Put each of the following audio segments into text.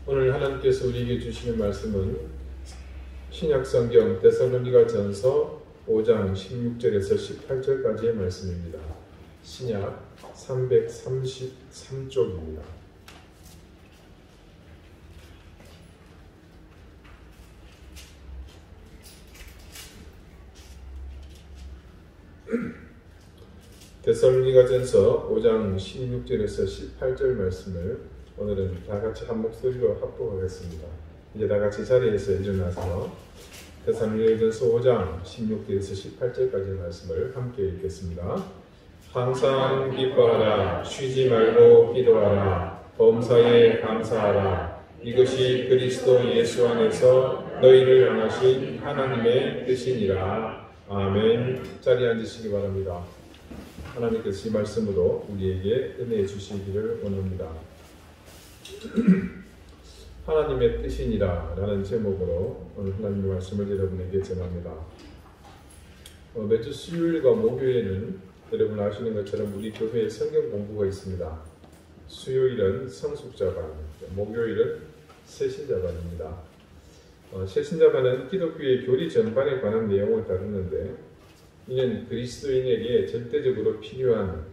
오늘 하나님께서 우리에게 주시는 말씀은 신약성경 데살로니가전서 5장 16절에서 18절까지의 말씀입니다. 신약 333쪽입니다. 데살로니가전서 5장 16절에서 18절 말씀을 오늘은 다 같이 한 목소리로 합독하겠습니다. 이제 다 같이 자리에서 일어나서 데살로니가전서 5장 16절에서 18절까지 말씀을 함께 읽겠습니다. 항상 기뻐하라, 쉬지 말고 기도하라, 범사에 감사하라. 이것이 그리스도 예수 안에서 너희를 향하신 하나님의 뜻이니라. 아멘. 자리에 앉으시기 바랍니다. 하나님께서 이 말씀으로 우리에게 은혜 주시기를 원합니다. 하나님의 뜻이니라 라는 제목으로 오늘 하나님의 말씀을 여러분에게 전합니다. 매주 수요일과 목요일에는 여러분 아시는 것처럼 우리 교회에 성경 공부가 있습니다. 수요일은 성숙자반, 목요일은 새신자반입니다. 새신자반은 기독교의 교리 전반에 관한 내용을 다루는데 이는 그리스도인에게 절대적으로 필요한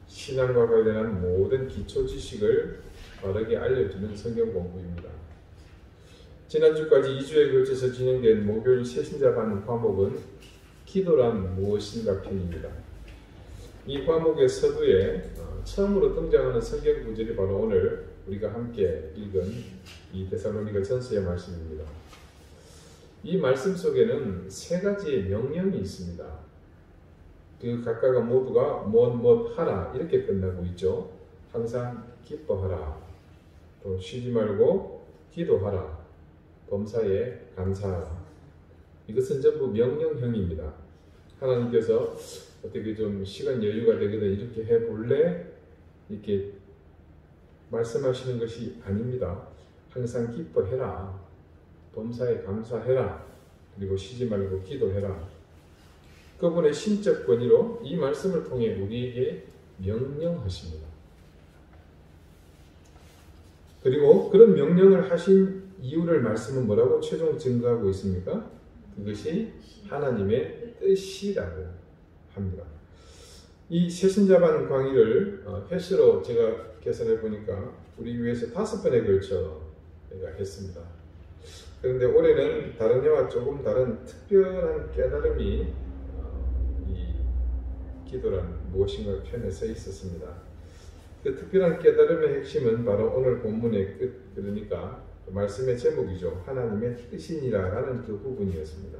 신앙과 관련한 모든 기초 지식을 바르게 알려주는 성경 공부입니다. 지난주까지 2주에 걸쳐서 진행된 목요일 새신자반 과목은 기도란 무엇인가 편입니다. 이 과목의 서두에 처음으로 등장하는 성경 구절이 바로 오늘 우리가 함께 읽은 이 데살로니가전서의 말씀입니다. 이 말씀 속에는 세 가지의 명령이 있습니다. 그 각각은 모두가 무엇 하라 이렇게 끝나고 있죠. 항상 기뻐하라, 또 쉬지 말고 기도하라, 범사에 감사하라. 이것은 전부 명령형입니다. 하나님께서 어떻게 좀 시간 여유가 되거든 이렇게 해볼래? 이렇게 말씀하시는 것이 아닙니다. 항상 기뻐해라, 범사에 감사해라, 그리고 쉬지 말고 기도해라. 그분의 신적 권위로 이 말씀을 통해 우리에게 명령하십니다. 그리고 그런 명령을 하신 이유를 말씀은 뭐라고 최종 증거하고 있습니까? 그것이 하나님의 뜻이라고 합니다. 이 새신자반 강의를 횟수로 제가 계산해 보니까 우리 교회에서 5번에 걸쳐 제가 했습니다. 그런데 올해는 다른 해와 조금 다른 특별한 깨달음이 기도란 무엇인가 편에 서 있었습니다. 그 특별한 깨달음의 핵심은 바로 오늘 본문의 끝, 그러니까 그 말씀의 제목이죠. 하나님의 뜻이니라라는 그 부분이었습니다.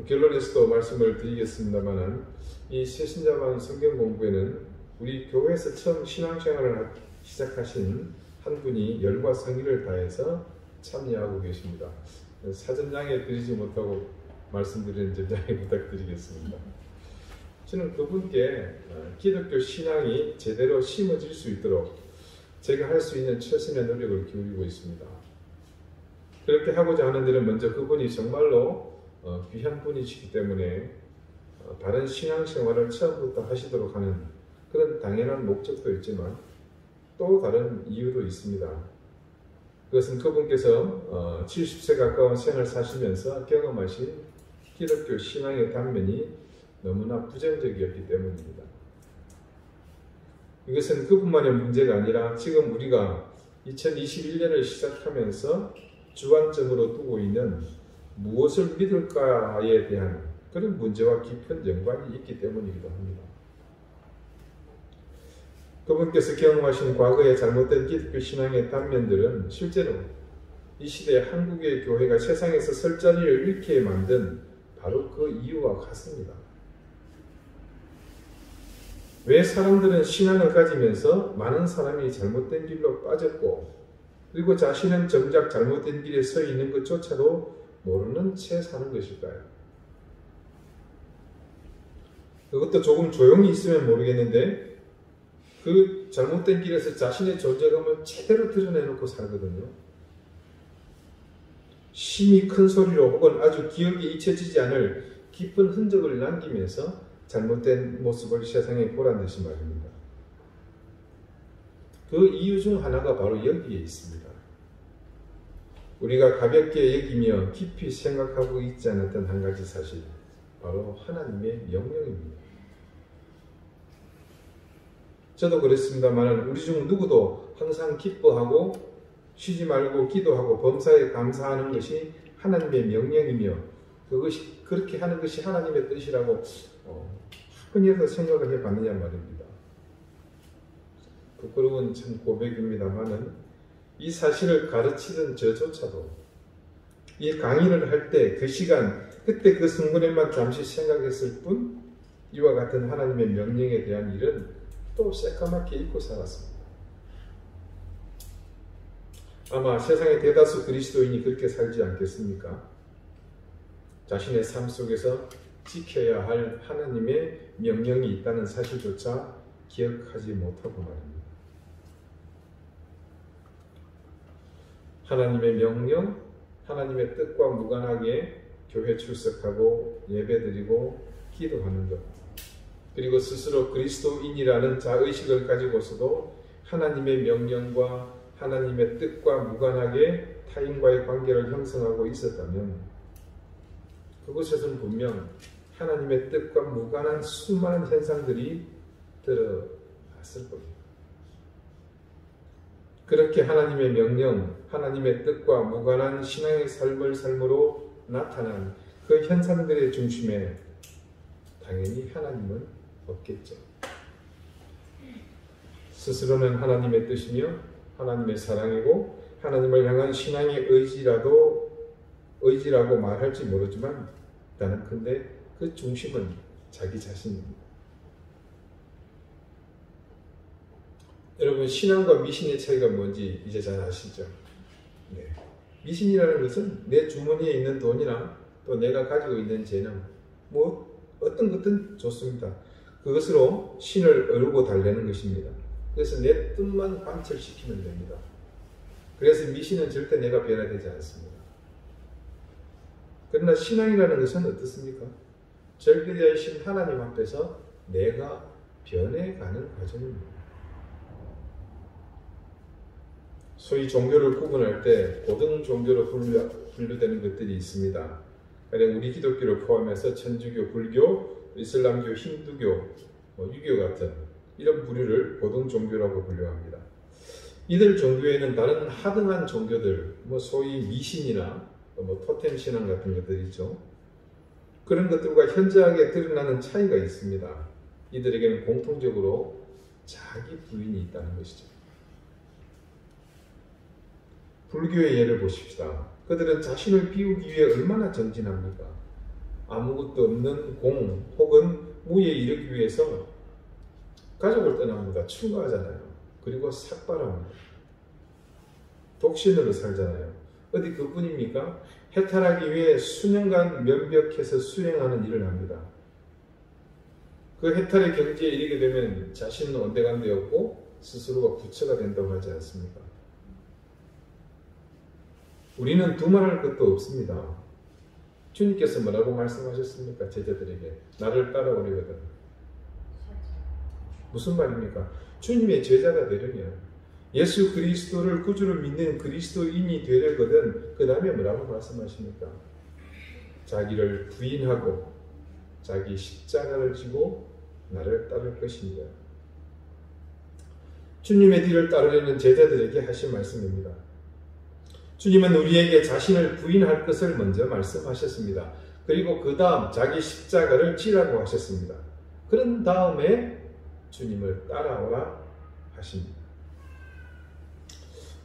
결론에서도 말씀을 드리겠습니다만 이 새신자반 성경 공부에는 우리 교회에서 처음 신앙생활을 시작하신 한 분이 열과 성의를 다해서 참여하고 계십니다. 사전장에 드리지 못하고 말씀드리는 점 양해 부탁드리겠습니다. 저는 그분께 기독교 신앙이 제대로 심어질 수 있도록 제가 할 수 있는 최선의 노력을 기울이고 있습니다. 그렇게 하고자 하는 데는 먼저 그분이 정말로 귀한 분이시기 때문에 바른 신앙생활을 처음부터 하시도록 하는 그런 당연한 목적도 있지만 또 다른 이유도 있습니다. 그것은 그분께서 70세 가까운 생을 사시면서 경험하신 기독교 신앙의 단면이 너무나 부정적이었기 때문입니다. 이것은 그분만의 문제가 아니라 지금 우리가 2021년을 시작하면서 주안점으로 두고 있는 무엇을 믿을까에 대한 그런 문제와 깊은 연관이 있기 때문이기도 합니다. 그분께서 경험하신 과거의 잘못된 기독교 신앙의 단면들은 실제로 이 시대 한국의 교회가 세상에서 설 자리를 잃게 만든 바로 그 이유와 같습니다. 왜 사람들은 신앙을 가지면서 많은 사람이 잘못된 길로 빠졌고 그리고 자신은 정작 잘못된 길에 서 있는 것조차도 모르는 채 사는 것일까요? 그것도 조금 조용히 있으면 모르겠는데 그 잘못된 길에서 자신의 존재감을 제대로 드러내놓고 살거든요. 심히 큰 소리로 혹은 아주 기억에 잊혀지지 않을 깊은 흔적을 남기면서 잘못된 모습을 세상에 보란 듯이 말입니다. 그 이유 중 하나가 바로 여기에 있습니다. 우리가 가볍게 여기며 깊이 생각하고 있지 않았던 한 가지 사실, 바로 하나님의 명령입니다. 저도 그렇습니다만 우리 중 누구도 항상 기뻐하고 쉬지 말고 기도하고 범사에 감사하는 것이 하나님의 명령이며 그것이 그렇게 하는 것이 하나님의 뜻이라고 흔히도 생각을 해봤느냐 말입니다. 부끄러운 참 고백입니다만은 이 사실을 가르치던 저조차도 이 강의를 할 때 그 시간 그때 그 순간에만 잠시 생각했을 뿐 이와 같은 하나님의 명령에 대한 일은 또 새까맣게 잊고 살았습니다. 아마 세상의 대다수 그리스도인이 그렇게 살지 않겠습니까? 자신의 삶 속에서 지켜야 할 하나님의 명령이 있다는 사실조차 기억하지 못하고 말입니다. 하나님의 명령, 하나님의 뜻과 무관하게 교회 출석하고 예배드리고 기도하는 것, 그리고 스스로 그리스도인이라는 자의식을 가지고서도 하나님의 명령과 하나님의 뜻과 무관하게 타인과의 관계를 형성하고 있었다면 그곳에서는 분명 하나님의 뜻과 무관한 수많은 현상들이 드러났을 겁니다. 그렇게 하나님의 명령, 하나님의 뜻과 무관한 신앙의 삶을 삶으로 나타난 그 현상들의 중심에 당연히 하나님은 없겠죠. 스스로는 하나님의 뜻이며 하나님의 사랑이고 하나님을 향한 신앙의 의지라고 말할지 모르지만 단언컨대 그 중심은 자기 자신입니다. 여러분, 신앙과 미신의 차이가 뭔지 이제 잘 아시죠? 네. 미신이라는 것은 내 주머니에 있는 돈이나 또 내가 가지고 있는 재능, 어떤 것든 좋습니다. 그것으로 신을 이루고 달래는 것입니다. 그래서 내 뜻만 관철시키면 됩니다. 그래서 미신은 절대 내가 변화되지 않습니다. 그러나 신앙이라는 것은 어떻습니까? 절대자이신 하나님 앞에서 내가 변해가는 과정입니다. 소위 종교를 구분할 때 고등 종교로 분류되는 것들이 있습니다. 가령 우리 기독교를 포함해서 천주교, 불교, 이슬람교, 힌두교, 유교 같은 이런 부류를 고등 종교라고 분류합니다. 이들 종교에는 다른 하등한 종교들, 소위 미신이나 토템 신앙 같은 것들 있죠. 그런 것들과 현저하게 드러나는 차이가 있습니다. 이들에게는 공통적으로 자기 부인이 있다는 것이죠. 불교의 예를 보십시다. 그들은 자신을 비우기 위해 얼마나 전진합니까? 아무것도 없는 공 혹은 무에 이르기 위해서 가족을 떠납니다. 출가하잖아요. 그리고 삭발합니다. 독신으로 살잖아요. 어디 그뿐입니까? 해탈하기 위해 수년간 면벽해서 수행하는 일을 합니다. 그 해탈의 경지에 이르게 되면 자신은 온데간데 없고 스스로가 부처가 된다고 하지 않습니까? 우리는 두말할 것도 없습니다. 주님께서 뭐라고 말씀하셨습니까? 제자들에게 나를 따라오려거든. 무슨 말입니까? 주님의 제자가 되려면 예수 그리스도를 구주로 믿는 그리스도인이 되려거든. 그 다음에 뭐라고 말씀하십니까? 자기를 부인하고 자기 십자가를 지고 나를 따를 것입니다. 주님의 뒤를 따르려는 제자들에게 하신 말씀입니다. 주님은 우리에게 자신을 부인할 것을 먼저 말씀하셨습니다. 그리고 그 다음 자기 십자가를 지라고 하셨습니다. 그런 다음에 주님을 따라오라 하십니다.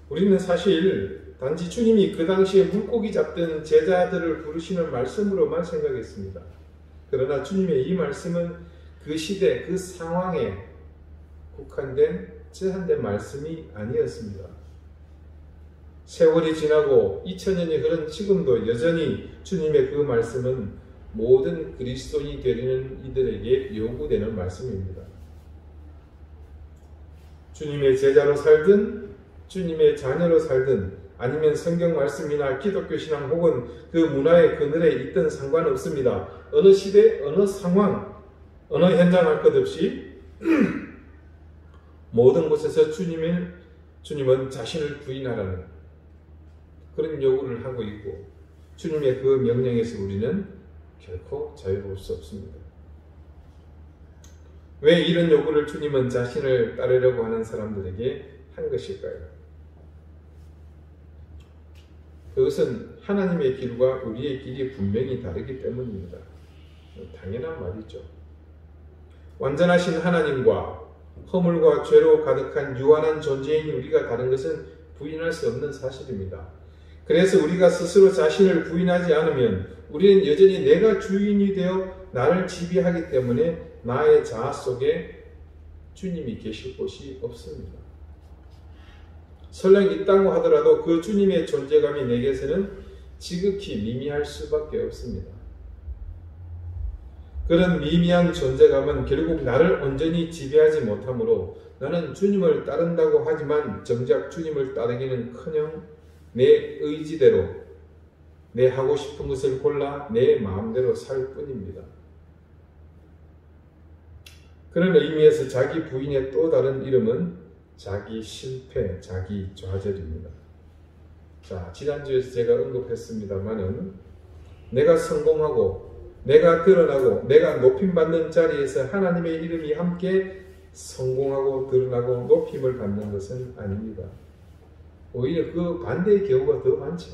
우리는 사실 단지 주님이 그 당시에 물고기 잡던 제자들을 부르시는 말씀으로만 생각했습니다. 그러나 주님의 이 말씀은 그 시대, 그 상황에 국한된 제한된 말씀이 아니었습니다. 세월이 지나고 2000년이 흐른 지금도 여전히 주님의 그 말씀은 모든 그리스도인이 되려는 이들에게 요구되는 말씀입니다. 주님의 제자로 살든 주님의 자녀로 살든 아니면 성경 말씀이나 기독교 신앙 혹은 그 문화의 그늘에 있든 상관없습니다. 어느 시대, 어느 상황, 어느 현장 할 것 없이 모든 곳에서 주님을 주님은 자신을 부인하라는 그런 요구를 하고 있고 주님의 그 명령에서 우리는 결코 자유로울 수 없습니다. 왜 이런 요구를 주님은 자신을 따르려고 하는 사람들에게 한 것일까요? 그것은 하나님의 길과 우리의 길이 분명히 다르기 때문입니다. 당연한 말이죠. 완전하신 하나님과 허물과 죄로 가득한 유한한 존재인 우리가 다른 것은 부인할 수 없는 사실입니다. 그래서 우리가 스스로 자신을 부인하지 않으면 우리는 여전히 내가 주인이 되어 나를 지배하기 때문에 나의 자아 속에 주님이 계실 곳이 없습니다. 설령 있다고 하더라도 그 주님의 존재감이 내게서는 지극히 미미할 수밖에 없습니다. 그런 미미한 존재감은 결국 나를 온전히 지배하지 못하므로 나는 주님을 따른다고 하지만 정작 주님을 따르기는커녕 내 의지대로 내 하고 싶은 것을 골라 내 마음대로 살 뿐입니다. 그런 의미에서 자기 부인의 또 다른 이름은 자기 실패, 자기 좌절입니다. 자, 지난주에 제가 언급했습니다마는 내가 성공하고 내가 드러나고 내가 높임받는 자리에서 하나님의 이름이 함께 성공하고 드러나고 높임을 받는 것은 아닙니다. 오히려 그 반대의 경우가 더 많죠.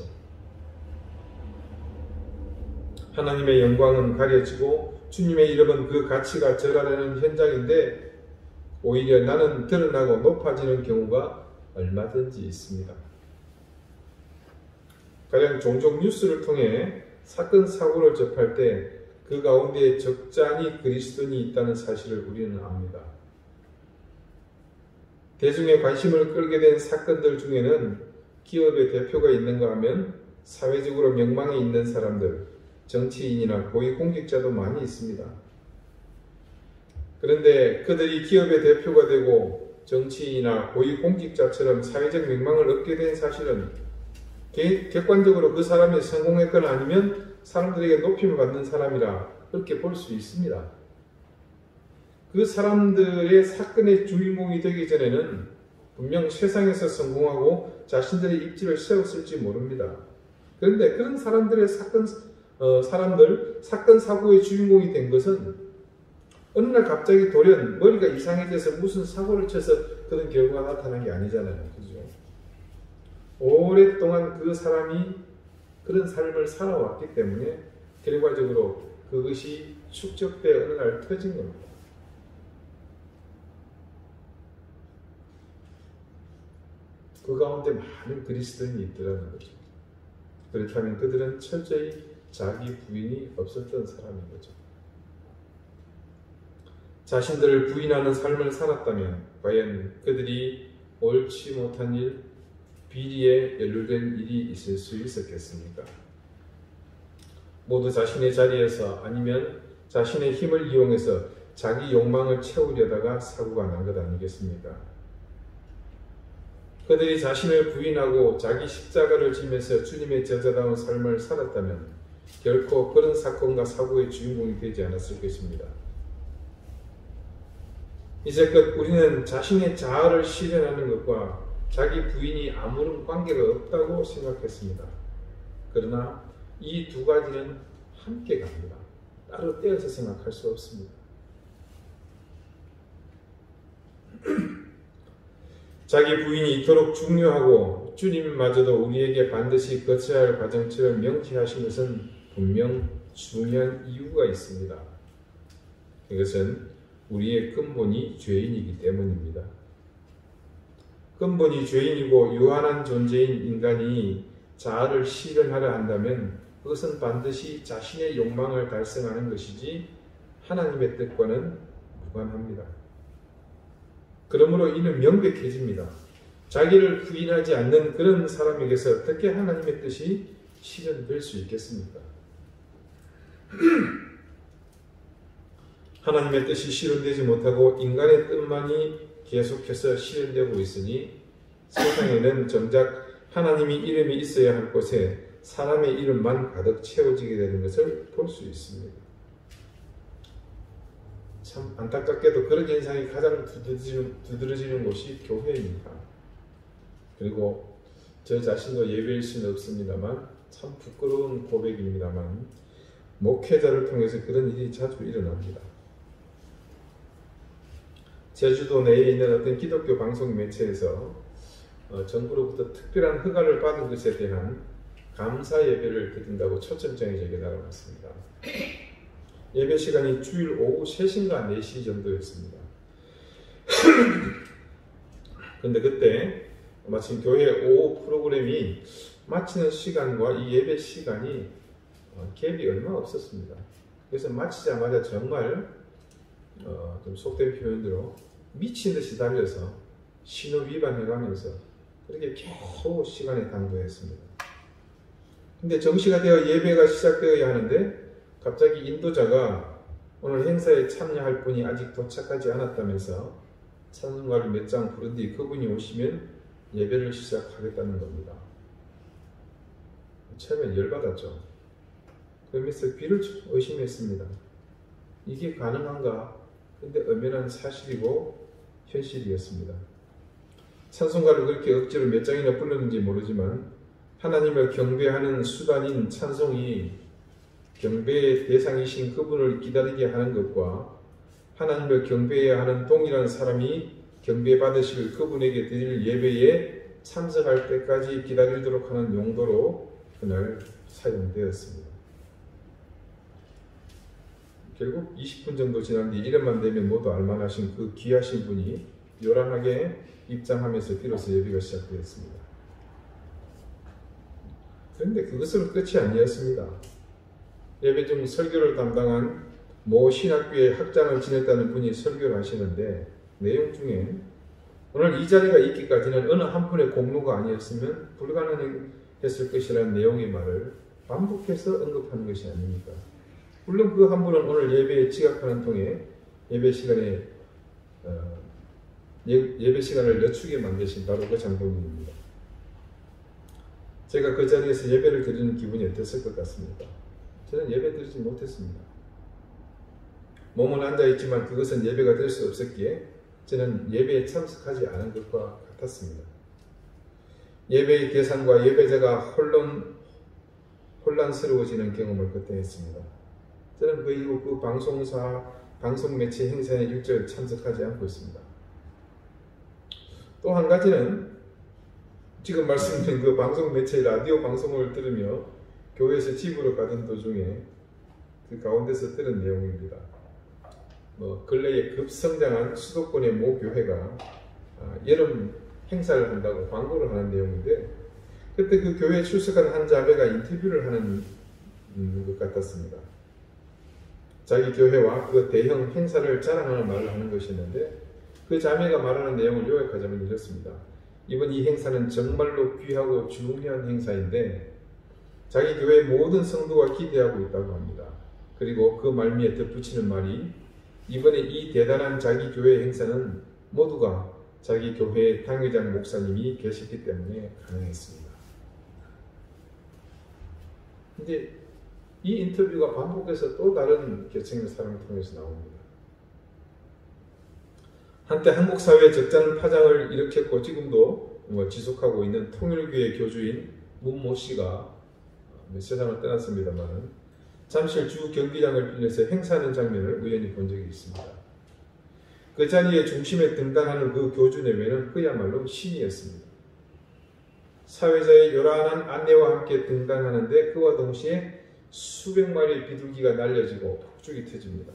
하나님의 영광은 가려지고 주님의 이름은 그 가치가 절하려는 현장인데 오히려 나는 드러나고 높아지는 경우가 얼마든지 있습니다. 가령 종종 뉴스를 통해 사건 사고를 접할 때 그 가운데 적잖이 그리스도인이 있다는 사실을 우리는 압니다. 대중의 관심을 끌게 된 사건들 중에는 기업의 대표가 있는가 하면 사회적으로 명망이 있는 사람들, 정치인이나 고위공직자도 많이 있습니다. 그런데 그들이 기업의 대표가 되고 정치인이나 고위공직자처럼 사회적 명망을 얻게 된 사실은 객관적으로 그 사람이 성공했거나 아니면 사람들에게 높임을 받는 사람이라 그렇게 볼 수 있습니다. 그 사람들의 사건의 주인공이 되기 전에는 분명 세상에서 성공하고 자신들의 입지를 세웠을지 모릅니다. 그런데 그런 사람들의 사건 사고의 주인공이 된 것은 어느 날 갑자기 돌연 머리가 이상해져서 무슨 사고를 쳐서 그런 결과가 나타난 게 아니잖아요. 그죠? 오랫동안 그 사람이 그런 삶을 살아왔기 때문에 결과적으로 그것이 축적되어 어느 날 터진 겁니다. 그 가운데 많은 그리스도인이 있더라는 거죠. 그렇다면 그들은 철저히 자기 부인이 없었던 사람인 거죠. 자신들을 부인하는 삶을 살았다면 과연 그들이 옳지 못한 일, 비리에 연루된 일이 있을 수 있었겠습니까? 모두 자신의 자리에서 아니면 자신의 힘을 이용해서 자기 욕망을 채우려다가 사고가 난 것 아니겠습니까? 그들이 자신을 부인하고 자기 십자가를 지면서 주님의 제자다운 삶을 살았다면 결코 그런 사건과 사고의 주인공이 되지 않았을 것입니다. 이제껏 우리는 자신의 자아를 실현하는 것과 자기 부인이 아무런 관계가 없다고 생각했습니다. 그러나 이 두 가지는 함께 갑니다. 따로 떼어서 생각할 수 없습니다. 자기 부인이 이토록 중요하고 주님마저도 우리에게 반드시 거쳐야 할 과정처럼 명시하신 것은 분명 중요한 이유가 있습니다. 이것은 우리의 근본이 죄인이기 때문입니다. 근본이 죄인이고 유한한 존재인 인간이 자아를 실현하려 한다면 그것은 반드시 자신의 욕망을 달성하는 것이지 하나님의 뜻과는 무관합니다. 그러므로 이는 명백해집니다. 자기를 부인하지 않는 그런 사람에게서 어떻게 하나님의 뜻이 실현될 수 있겠습니까? 하나님의 뜻이 실현되지 못하고 인간의 뜻만이 계속해서 실현되고 있으니 세상에는 정작 하나님의 이름이 있어야 할 곳에 사람의 이름만 가득 채워지게 되는 것을 볼 수 있습니다. 참 안타깝게도 그런 현상이 가장 두드러지는 곳이 교회입니다. 그리고 저 자신도 예배일 수는 없습니다만 참 부끄러운 고백입니다만 목회자를 통해서 그런 일이 자주 일어납니다. 제주도 내에 있는 어떤 기독교 방송 매체에서 정부로부터 특별한 허가를 받은 것에 대한 감사 예배를 드린다고 초청장이 제게 날아왔습니다. 예배 시간이 주일 오후 3시인가 4시 정도였습니다. 근데 그때 마침 교회 오후 프로그램이 마치는 시간과 이 예배 시간이 갭이 얼마 없었습니다. 그래서 마치자마자 정말 좀 속된 표현으로 미친 듯이 달려서 신호 위반해가면서 그렇게 겨우 시간에 당도했습니다. 근데 정시가 되어 예배가 시작되어야 하는데 갑자기 인도자가 오늘 행사에 참여할 분이 아직 도착하지 않았다면서 찬송가를 몇 장 부른 뒤 그분이 오시면 예배를 시작하겠다는 겁니다. 처음엔 열받았죠. 그러면서 귀를 의심했습니다. 이게 가능한가? 근데 엄연한 사실이고 현실이었습니다. 찬송가를 그렇게 억지로 몇 장이나 불렀는지 모르지만 하나님을 경배하는 수단인 찬송이 경배의 대상이신 그분을 기다리게 하는 것과 하나님을 경배해야 하는 동일한 사람이 경배받으실 그분에게 드릴 예배에 참석할 때까지 기다리도록 하는 용도로 그날 사용되었습니다. 결국 20분 정도 지난 뒤 이름만 되면 모두 알만하신 그 귀하신 분이 요란하게 입장하면서 비로소 예배가 시작되었습니다. 그런데 그것으로 끝이 아니었습니다. 예배 중 설교를 담당한 모 신학교의 학장을 지냈다는 분이 설교를 하시는데 내용 중에 오늘 이 자리가 있기까지는 어느 한 분의 공로가 아니었으면 불가능했을 것이라는 내용의 말을 반복해서 언급하는 것이 아닙니까? 물론 그 한 분은 오늘 예배에 지각하는 통에 예배 시간을 늦추게 만드신 바로 그 장로님입니다. 제가 그 자리에서 예배를 드리는 기분이 어땠을 것 같습니까? 저는 예배 드리지 못했습니다. 몸은 앉아있지만 그것은 예배가 될 수 없었기에 저는 예배에 참석하지 않은 것과 같았습니다. 예배의 계산과 예배자가 혼란스러워지는 경험을 그때 했습니다. 저는 그 이후 그 방송 매체 행사에 일절 참석하지 않고 있습니다. 또 한 가지는 지금 말씀드린 그 방송 매체 라디오 방송을 들으며 교회에서 집으로 가던 도중에 그 가운데서 들은 내용입니다. 근래에 급성장한 수도권의 모 교회가 여름 행사를 한다고 광고를 하는 내용인데 그때 그 교회에 출석한 한 자매가 인터뷰를 하는 것 같았습니다. 자기 교회와 그 대형 행사를 자랑하는 말을 하는 것이었는데 그 자매가 말하는 내용을 요약하자면 이렇습니다. 이번 이 행사는 정말로 귀하고 중요한 행사인데 자기 교회 모든 성도가 기대하고 있다고 합니다. 그리고 그 말미에 덧붙이는 말이 이번에 이 대단한 자기 교회 행사는 모두가 자기 교회의 당회장 목사님이 계셨기 때문에 가능했습니다. 근데 이 인터뷰가 반복해서 또 다른 계층의 사람을 통해서 나옵니다. 한때 한국 사회에 적잖은 파장을 일으켰고 지금도 지속하고 있는 통일교회 교주인 문모 씨가 세상을 떠났습니다만 잠실 주 경기장을 빌려서 행사하는 장면을 우연히 본 적이 있습니다. 그 자리에 중심에 등단하는 그 교주 내외는 그야말로 신이었습니다. 사회자의 요란한 안내와 함께 등단하는데 그와 동시에 수백 마리의 비둘기가 날려지고 폭죽이 터집니다.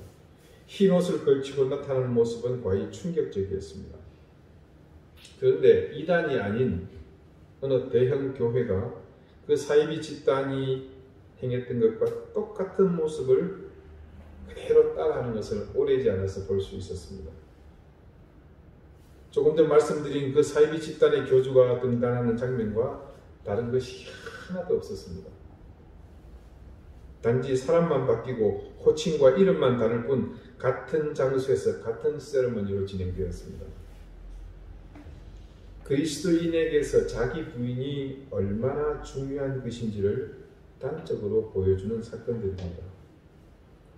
흰 옷을 걸치고 나타나는 모습은 과히 충격적이었습니다. 그런데 이단이 아닌 어느 대형 교회가 그 사이비 집단이 행했던 것과 똑같은 모습을 그대로 따라하는 것을 오래지 않아서 볼 수 있었습니다. 조금 전 말씀드린 그 사이비 집단의 교주가 등단하는 장면과 다른 것이 하나도 없었습니다. 단지 사람만 바뀌고 호칭과 이름만 다를 뿐 같은 장소에서 같은 세레머니로 진행되었습니다. 그리스도인에게서 자기 부인이 얼마나 중요한 것인지를 단적으로 보여주는 사건들입니다.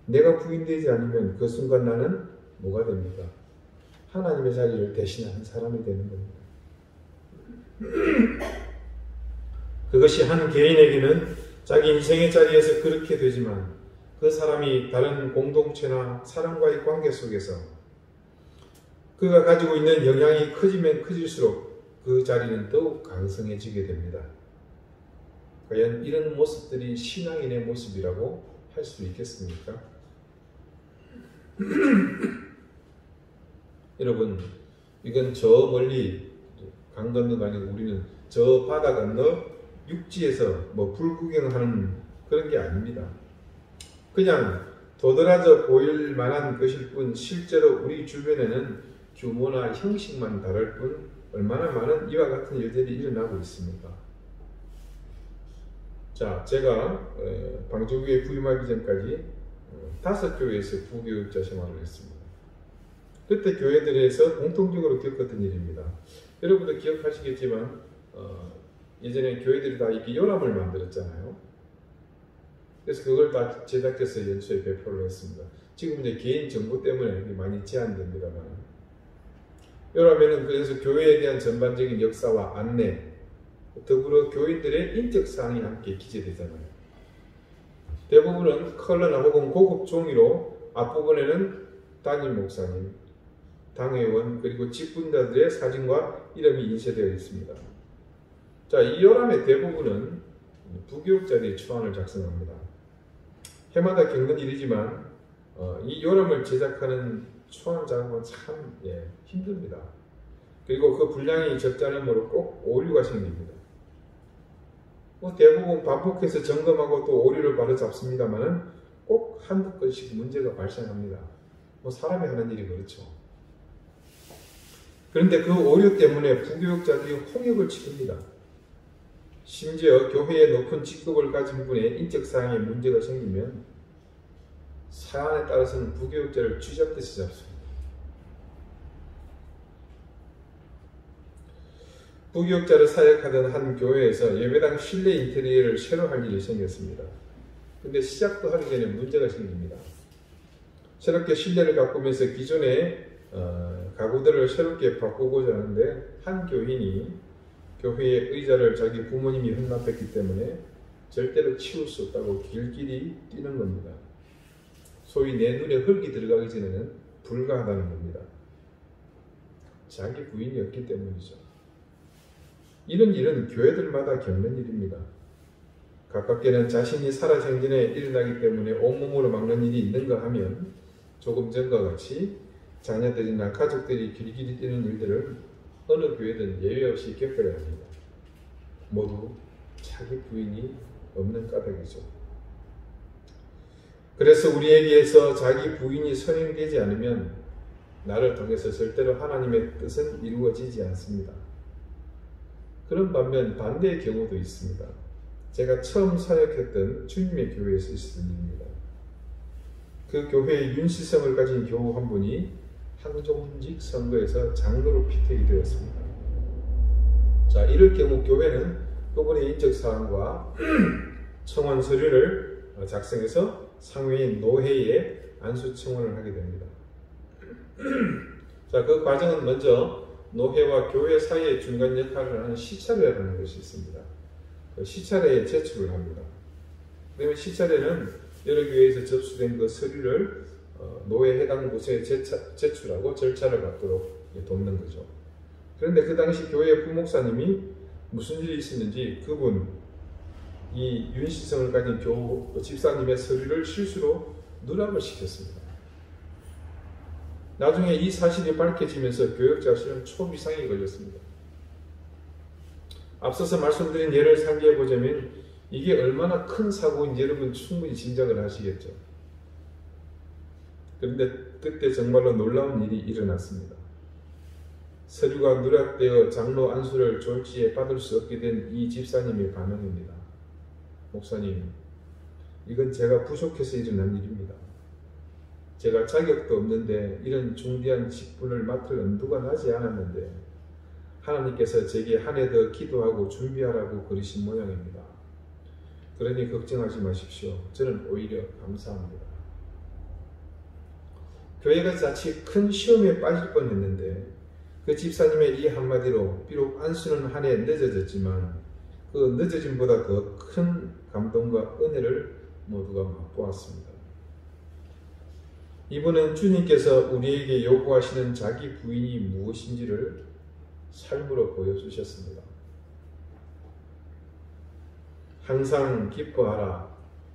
내가 부인되지 않으면 그 순간 나는 뭐가 됩니까? 하나님의 자리를 대신하는 사람이 되는 겁니다. 그것이 한 개인에게는 자기 인생의 자리에서 그렇게 되지만 그 사람이 다른 공동체나 사람과의 관계 속에서 그가 가지고 있는 영향이 커지면 커질수록 그 자리는 더욱 강성해지게 됩니다. 과연 이런 모습들이 신앙인의 모습이라고 할 수 있겠습니까? 여러분, 이건 저 멀리 강 건너가 아니고 우리는 저 바다 건너 육지에서 뭐 불구경하는 그런 게 아닙니다. 그냥 도드라져 보일 만한 것일 뿐 실제로 우리 주변에는 규모나 형식만 다를 뿐 얼마나 많은 이와 같은 일들이 일어나고 있습니까? 자, 제가 방주교회 부임하기 전까지 5교회에서 부교육자 생활을 했습니다. 그때 교회들에서 공통적으로 겪었던 일입니다. 여러분도 기억하시겠지만 예전에 교회들이 다 이렇게 요람을 만들었잖아요. 그래서 그걸 다 제작해서 연수에 배포를 했습니다. 지금 이제 개인 정보 때문에 많이 제한됩니다만 요람에는 그래서 교회에 대한 전반적인 역사와 안내 더불어 교인들의 인적 사항이 함께 기재되잖아요. 대부분은 컬러나 혹은 고급 종이로 앞부분에는 담임 목사님, 당회원 그리고 직분자들의 사진과 이름이 인쇄되어 있습니다. 자, 이 요람의 대부분은 부교육자들이 초안을 작성합니다. 해마다 겪는 일이지만 이 요람을 제작하는 초안 작업은 참 힘듭니다. 그리고 그 분량이 적지 않으므로 꼭 오류가 생깁니다. 대부분 반복해서 점검하고 또 오류를 바로잡습니다만 꼭 한두 건씩 문제가 발생합니다. 사람이 하는 일이 그렇죠. 그런데 그 오류 때문에 부교육자들이 홍역을 치릅니다. 심지어 교회의 높은 직급을 가진 분의 인적사항에 문제가 생기면 사안에 따라서는 부교육자를 쥐잡듯이 잡습니다. 부교육자를 사역하던 한 교회에서 예배당 실내 인테리어를 새로 할 일이 생겼습니다. 근데 시작도 하기 전에 문제가 생깁니다. 새롭게 실내를 가꾸면서 기존의 가구들을 새롭게 바꾸고자 하는데 한 교인이 교회의 의자를 자기 부모님이 헌납했기 때문에 절대로 치울 수 없다고 길길이 뛰는 겁니다. 소위 내 눈에 흙이 들어가기 전에는 불가하다는 겁니다. 자기 부인이 없기 때문이죠. 이런 일은 교회들마다 겪는 일입니다. 가깝게는 자신이 살아생전에 일어나기 때문에 온몸으로 막는 일이 있는가 하면 조금 전과 같이 자녀들이나 가족들이 길길이 뛰는 일들을 어느 교회든 예외 없이 겪어야 합니다. 모두 자기 부인이 없는 까닭이죠. 그래서 우리에게서 자기 부인이 선행되지 않으면 나를 통해서 절대로 하나님의 뜻은 이루어지지 않습니다. 그런 반면 반대의 경우도 있습니다. 제가 처음 사역했던 주님의 교회에서 있었던 일입니다. 그 교회의 윤시성을 가진 교우 한 분이 한종직 선거에서 장로로 피택이 되었습니다. 자, 이럴 경우 교회는 그분의 인적사항과 청원 서류를 작성해서 상회인 노회에 안수 청원을 하게 됩니다. 자, 그 과정은 먼저 노회와 교회 사이의 중간 역할을 하는 시찰회라는 것이 있습니다. 그 시찰회에 제출을 합니다. 그러면 시찰회는 여러 교회에서 접수된 그 서류를 노회 해당 부서에 제출하고 절차를 받도록 돕는 거죠. 그런데 그 당시 교회 부목사님이 무슨 일이 있었는지 그분 이 윤시성을 가진 집사님의 서류를 실수로 누락을 시켰습니다. 나중에 이 사실이 밝혀지면서 교역자 실은 초비상이 걸렸습니다. 앞서서 말씀드린 예를 상기해 보자면 이게 얼마나 큰 사고인지 여러분 충분히 짐작을 하시겠죠. 그런데 그때 정말로 놀라운 일이 일어났습니다. 서류가 누락되어 장로 안수를 졸지에 받을 수 없게 된 이 집사님의 반응입니다. 목사님, 이건 제가 부족해서 일어난 일입니다. 제가 자격도 없는데 이런 중대한 직분을 맡을 엄두가 나지 않았는데 하나님께서 제게 한 해 더 기도하고 준비하라고 그러신 모양입니다. 그러니 걱정하지 마십시오. 저는 오히려 감사합니다. 교회가 자칫 큰 시험에 빠질 뻔했는데 그 집사님의 이 한마디로 비록 안수는 한 해 늦어졌지만 그 늦어짐보다 더 큰 감동과 은혜를 모두가 맛보았습니다. 이분은 주님께서 우리에게 요구하시는 자기 부인이 무엇인지를 삶으로 보여주셨습니다. 항상 기뻐하라,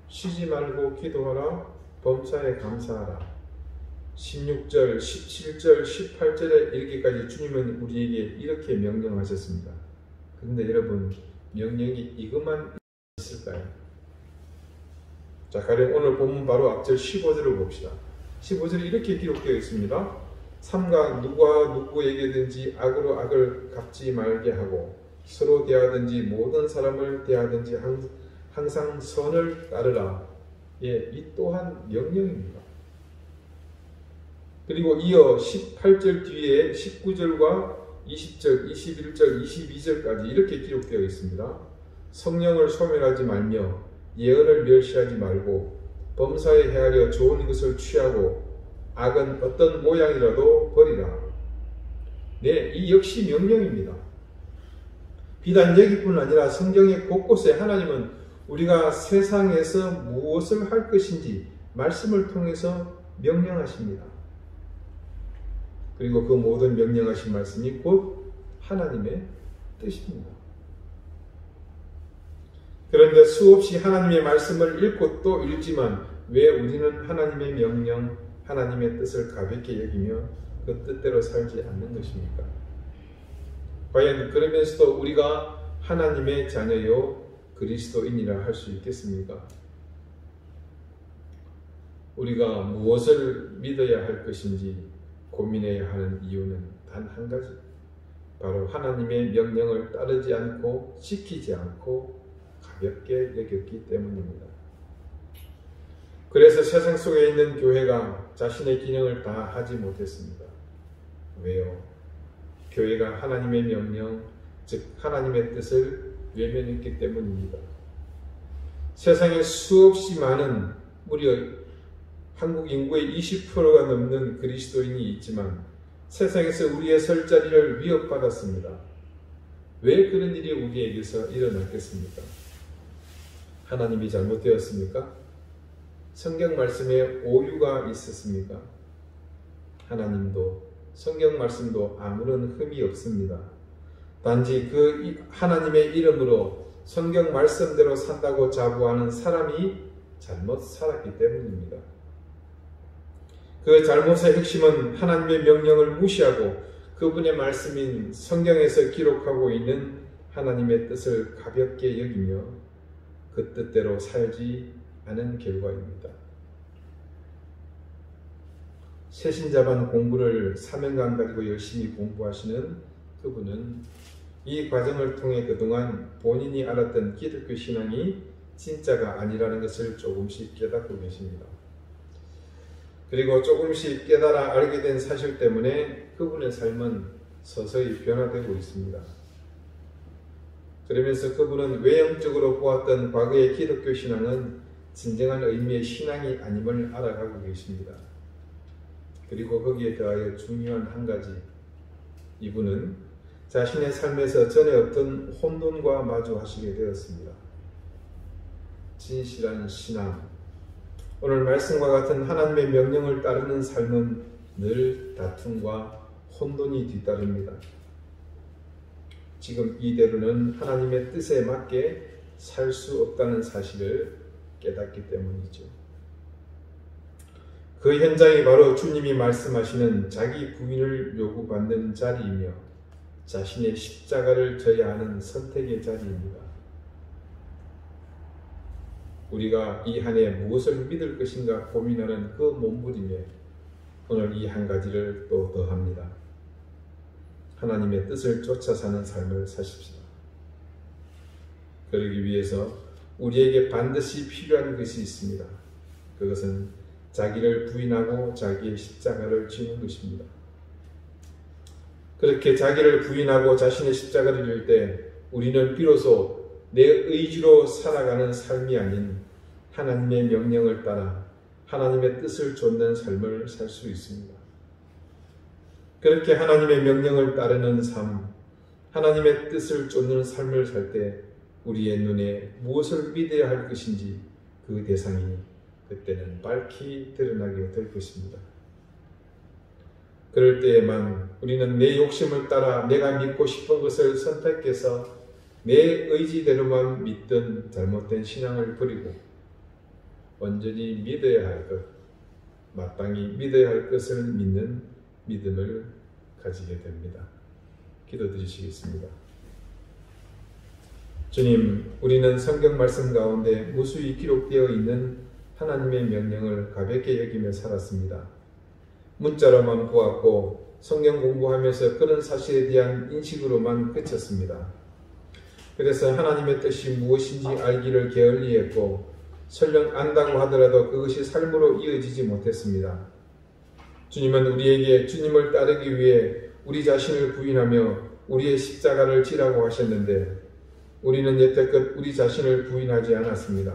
쉬지 말고 기도하라, 범사에 감사하라. 16절, 17절, 18절에 이르기까지 주님은 우리에게 이렇게 명령하셨습니다. 그런데 여러분, 명령이 이것만 있을까요? 자, 가령 오늘 본문 바로 앞절 15절을 봅시다. 15절에 이렇게 기록되어 있습니다. 삼가 누구와 누구에게든지 악으로 악을 갚지 말게 하고 서로 대하든지 모든 사람을 대하든지 항상 선을 따르라. 예, 이 또한 명령입니다. 그리고 이어 18절 뒤에 19절과 20절, 21절, 22절까지 이렇게 기록되어 있습니다. 성령을 소멸하지 말며 예언을 멸시하지 말고 범사에 헤아려 좋은 것을 취하고 악은 어떤 모양이라도 버리라. 네, 이 역시 명령입니다. 비단 여기뿐 아니라 성경의 곳곳에 하나님은 우리가 세상에서 무엇을 할 것인지 말씀을 통해서 명령하십니다. 그리고 그 모든 명령하신 말씀이 곧 하나님의 뜻입니다. 그런데 수없이 하나님의 말씀을 읽고 또 읽지만 왜 우리는 하나님의 명령, 하나님의 뜻을 가볍게 여기며 그 뜻대로 살지 않는 것입니까? 과연 그러면서도 우리가 하나님의 자녀요 그리스도인이라 할 수 있겠습니까? 우리가 무엇을 믿어야 할 것인지 고민해야 하는 이유는 단 한 가지, 바로 하나님의 명령을 따르지 않고 지키지 않고 가볍게 여겼기 때문입니다. 그래서 세상 속에 있는 교회가 자신의 기능을 다 하지 못했습니다. 왜요? 교회가 하나님의 명령, 즉 하나님의 뜻을 외면했기 때문입니다. 세상에 수없이 많은 무려 한국 인구의 20%가 넘는 그리스도인이 있지만 세상에서 우리의 설 자리를 위협받았습니다. 왜 그런 일이 우리에게서 일어났겠습니까? 하나님이 잘못되었습니까? 성경 말씀에 오류가 있었습니까? 하나님도 성경 말씀도 아무런 흠이 없습니다. 단지 그 하나님의 이름으로 성경 말씀대로 산다고 자부하는 사람이 잘못 살았기 때문입니다. 그 잘못의 핵심은 하나님의 명령을 무시하고 그분의 말씀인 성경에서 기록하고 있는 하나님의 뜻을 가볍게 여기며 그 뜻대로 살지 않은 결과입니다. 새신자반 공부를 3년간 가지고 열심히 공부하시는 그분은 이 과정을 통해 그동안 본인이 알았던 기독교 신앙이 진짜가 아니라는 것을 조금씩 깨닫고 계십니다. 그리고 조금씩 깨달아 알게 된 사실 때문에 그분의 삶은 서서히 변화되고 있습니다. 그러면서 그분은 외형적으로 보았던 과거의 기독교 신앙은 진정한 의미의 신앙이 아님을 알아가고 계십니다. 그리고 거기에 더하여 중요한 한 가지, 이분은 자신의 삶에서 전에 없던 혼돈과 마주하시게 되었습니다. 진실한 신앙, 오늘 말씀과 같은 하나님의 명령을 따르는 삶은 늘 다툼과 혼돈이 뒤따릅니다. 지금 이대로는 하나님의 뜻에 맞게 살 수 없다는 사실을 깨닫기 때문이죠. 그 현장이 바로 주님이 말씀하시는 자기 부인을 요구받는 자리이며 자신의 십자가를 져야 하는 선택의 자리입니다. 우리가 이 한 해 무엇을 믿을 것인가 고민하는 그 몸부림에 오늘 이 한 가지를 또 더합니다. 하나님의 뜻을 쫓아 사는 삶을 사십시다. 그러기 위해서 우리에게 반드시 필요한 것이 있습니다. 그것은 자기를 부인하고 자기의 십자가를 지는 것입니다. 그렇게 자기를 부인하고 자신의 십자가를 질 때 우리는 비로소 내 의지로 살아가는 삶이 아닌 하나님의 명령을 따라 하나님의 뜻을 좇는 삶을 살 수 있습니다. 그렇게 하나님의 명령을 따르는 삶, 하나님의 뜻을 쫓는 삶을 살 때 우리의 눈에 무엇을 믿어야 할 것인지 그 대상이 그때는 밝히 드러나게 될 것입니다. 그럴 때에만 우리는 내 욕심을 따라 내가 믿고 싶은 것을 선택해서 내 의지대로만 믿던 잘못된 신앙을 버리고 온전히 믿어야 할 것, 마땅히 믿어야 할 것을 믿는 믿음을 가지게 됩니다. 기도드리시겠습니다. 주님, 우리는 성경 말씀 가운데 무수히 기록되어 있는 하나님의 명령을 가볍게 여기며 살았습니다. 문자로만 보았고 성경 공부하면서 그런 사실에 대한 인식으로만 그쳤습니다. 그래서 하나님의 뜻이 무엇인지 알기를 게을리했고 설령 안다고 하더라도 그것이 삶으로 이어지지 못했습니다. 주님은 우리에게 주님을 따르기 위해 우리 자신을 부인하며 우리의 십자가를 지라고 하셨는데 우리는 여태껏 우리 자신을 부인하지 않았습니다.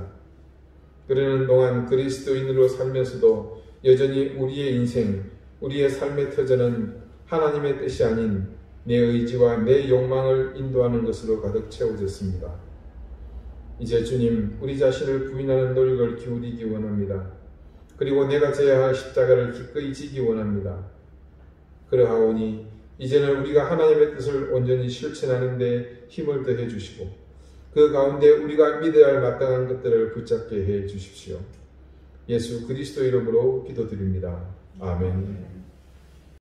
그러는 동안 그리스도인으로 살면서도 여전히 우리의 인생, 우리의 삶의 터전은 하나님의 뜻이 아닌 내 의지와 내 욕망을 인도하는 것으로 가득 채워졌습니다. 이제 주님, 우리 자신을 부인하는 노력을 기울이기 원합니다. 그리고 내가 져야 할 십자가를 기꺼이 지기 원합니다. 그러하오니 이제는 우리가 하나님의 뜻을 온전히 실천하는 데 힘을 더해 주시고 그 가운데 우리가 믿어야 할 마땅한 것들을 붙잡게 해 주십시오. 예수 그리스도 이름으로 기도드립니다. 아멘.